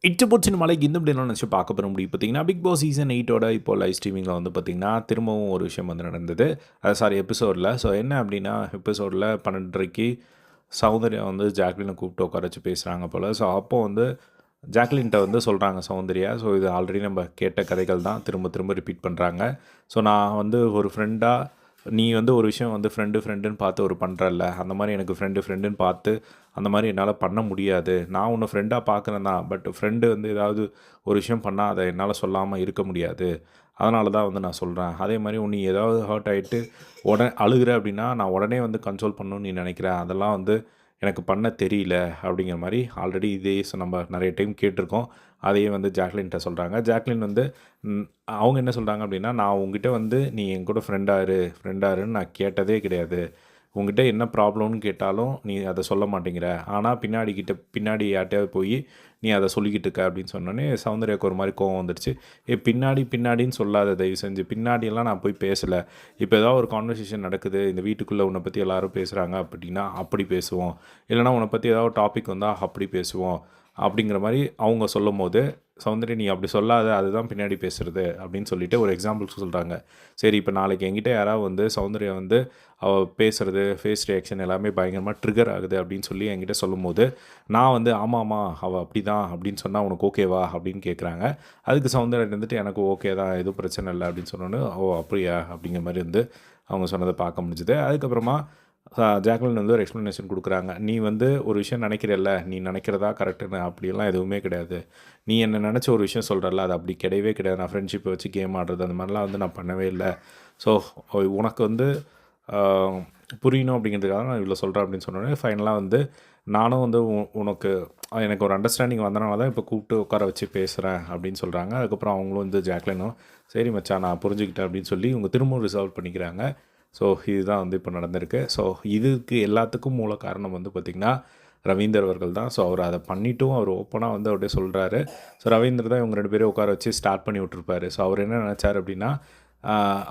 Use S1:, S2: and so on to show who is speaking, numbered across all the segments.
S1: இட்டபோச்சின மலைக்கு இந்த இப்படி நினச்சி பார்க்க போகிற முடியும் பார்த்தீங்கன்னா பிக் பாஸ் சீசன் 8ஓட இப்போ லைவ் ஸ்ட்ரீமிங்கில் வந்து பார்த்திங்கன்னா திரும்பவும் ஒரு விஷயம் வந்து நடந்தது. சாரி எபிசோடில். ஸோ என்ன அப்படின்னா எபிசோடில் 12:30க்கு சௌந்தர்யா வந்து ஜாக்லினை கூப்பிட்டு உட்கார வச்சு பேசுகிறாங்க போல். ஸோ அப்போது வந்து ஜாக்லின்கிட்ட வந்து சொல்கிறாங்க சௌந்தர்யா. ஸோ இது ஆல்ரெடி நம்ம கேட்ட கதைகள் தான் திரும்ப திரும்ப ரிப்பீட் பண்ணுறாங்க. ஸோ நான் வந்து ஒரு ஃப்ரெண்டாக நீ வந்து ஒரு விஷயம் வந்து ஃப்ரெண்டுன்னு பார்த்து ஒரு பண்ணுறல்ல, அந்த மாதிரி எனக்கு ஃப்ரெண்டுன்னு பார்த்து அந்த மாதிரி என்னால் பண்ண முடியாது. நான் உன்னை ஃப்ரெண்டாக பார்க்குறேன் தான், பட் ஃப்ரெண்டு வந்து ஏதாவது ஒரு விஷயம் பண்ணால் அதை என்னால் சொல்லாமல் இருக்க முடியாது. அதனால தான் வந்து நான் சொல்கிறேன். அதே மாதிரி நீ ஏதாவது ஹர்ட் ஆகிட்டு உடனே அழுகிற அப்படின்னா நான் உடனே வந்து கன்சோல் பண்ணணும்னு நீ நினைக்கிற, அதெல்லாம் வந்து எனக்கு பண்ண தெரியல அப்படிங்கிற மாதிரி ஆல்ரெடி இதே நம்ம நிறைய டைம் கேட்டிருக்கோம். அதையே வந்து ஜாக்லின்கிட்ட சொல்கிறாங்க. ஜாக்லின் வந்து அவங்க என்ன சொல்கிறாங்க அப்படின்னா, நான் உங்ககிட்ட வந்து நீ என் கூட ஃப்ரெண்டாருன்னு நான் கேட்டதே கிடையாது. உங்ககிட்ட என்ன ப்ராப்ளம்னு கேட்டாலும் நீ அதை சொல்ல மாட்டேங்கிற, ஆனால் பின்னாடி யார்கிட்டயாவது போய் நீ அதை சொல்லிக்கிட்டு இருக்க அப்படின்னு சொன்னோன்னே சௌந்தர்யாவுக்கு ஒரு மாதிரி கோவம் வந்துடுச்சு. பின்னாடின்னு சொல்லாத, தயவு செஞ்சு பின்னாடியெல்லாம் நான் போய் பேசலை. இப்போ ஏதாவது ஒரு கான்வர்சேஷன் நடக்குது, இந்த வீட்டுக்குள்ளே உன்னை பற்றி எல்லோரும் பேசுகிறாங்க அப்படின்னா அப்படி பேசுவோம், இல்லைனா உன்னை பற்றி ஏதாவது டாபிக் வந்தால் அப்படி பேசுவோம் அப்படிங்கிற மாதிரி அவங்க சொல்லும் போது, சௌந்தர்யா நீ அப்படி சொல்லாத, அதுதான் பின்னாடி பேசுகிறது அப்படின்னு சொல்லிட்டு ஒரு எக்ஸாம்பிள்ஸ் சொல்கிறாங்க. சரி, இப்போ நாளைக்கு என்கிட்ட யாராவது வந்து சௌந்தர்யா வந்து அவள் பேசுகிறது, ஃபேஸ் ரியாக்ஷன் எல்லாமே பயங்கரமாக ட்ரிகர் ஆகுது அப்படின்னு சொல்லி என்கிட்ட சொல்லும் போது, நான் வந்து ஆமாம்மா அவள் அப்படி தான் அப்படின்னு சொன்னால் உனக்கு ஓகேவா அப்படின்னு கேட்குறாங்க. அதுக்கு சௌந்தர்யா இருந்துட்டு எனக்கு ஓகே தான், எதுவும் பிரச்சனை இல்லை அப்படின்னு சொன்னோன்னு, ஓ அப்படியா அப்படிங்கிற மாதிரி வந்து அவங்க சொன்னதை பார்க்க முடிஞ்சுது. அதுக்கப்புறமா ஜாக்லின் வந்து ஒரு எக்ஸ்ப்ளனேஷன் கொடுக்குறாங்க. நீ வந்து ஒரு விஷயம் நினைக்கிறல்ல, நீ நினைக்கிறதா கரெக்டுன்னு, அப்படியெல்லாம் எதுவுமே கிடையாது. நீ என்ன நினச்ச ஒரு விஷயம் சொல்கிறல்ல, அது அப்படி கிடையவே கிடையாது. நான் ஃப்ரெண்ட்ஷிப்பை வச்சு கேம் ஆடுறது அந்த மாதிரிலாம் வந்து நான் பண்ணவே இல்லை. ஸோ உனக்கு வந்து புரியணும் அப்படிங்கிறதுக்காக நான் இவ்வளோ சொல்கிறேன் அப்படின்னு சொன்னோடனே ஃபைனலாக வந்து நானும் வந்து உனக்கு எனக்கு ஒரு அண்டர்ஸ்டாண்டிங் வந்தனால தான் இப்போ கூப்பிட்டு உட்கார வச்சு பேசுகிறேன் அப்படின்னு சொல்கிறாங்க. அதுக்கப்புறம் அவங்களும் வந்து ஜாக்லினும் சரி மச்சான் நான் புரிஞ்சுக்கிட்டேன் அப்படின்னு சொல்லி இவங்க திரும்பவும் ரிசால்வ் பண்ணிக்கிறாங்க. ஸோ இதுதான் வந்து இப்போ நடந்திருக்கு. ஸோ இதுக்கு எல்லாத்துக்கும் மூல காரணம் வந்து பார்த்திங்கன்னா ரவீந்தர் அவர்கள் தான். ஸோ அவர் அதை பண்ணிட்டும் அவர் ஓப்பனாக வந்து அப்படியே சொல்கிறாரு. ஸோ ரவீந்தர் தான் இவங்க 2 பேரும் உட்கார வச்சு ஸ்டார்ட் பண்ணி விட்ருப்பாரு. ஸோ அவர் என்ன நினச்சார் அப்படின்னா,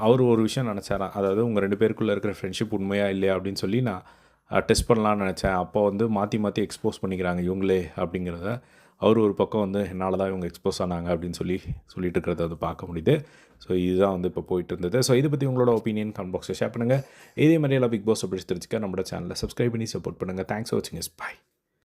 S1: அவர் ஒரு விஷயம் நினச்சாராம். அதாவது உங்கள் 2 பேருக்குள்ளே இருக்கிற ஃப்ரெண்ட்ஷிப் உண்மையா இல்லையா அப்படின்னு சொல்லி நான் டெஸ்ட் பண்ணலான்னு நினச்சேன். அப்போ வந்து மாற்றி எக்ஸ்போஸ் பண்ணிக்கிறாங்க இவங்களே அப்படிங்கிறத. அவர் ஒரு பக்கம் வந்து என்னால் தான் இவங்க எக்ஸ்போஸ் ஆனாங்க அப்படின்னு சொல்லிட்டு இருக்கிறத வந்து பார்க்க முடியுது. ஸோ இதுதான் வந்து இப்போ போயிட்டு இருந்தது. ஸோ இதை பற்றி உங்களோட ஒப்பீனியன் கமெண்ட் பாக்ஸில் ஷேர் பண்ணுங்கள். இதே மாதிரி எல்லாம் பிக் பாஸ் அப்படி தெரிஞ்சுக்க நம்மளோட சேனலை சப்ஸ்கிரைப் பண்ணி சப்போர்ட் பண்ணுங்கள். தேங்க்ஸ் ஃபார் வாட்சிங். பை.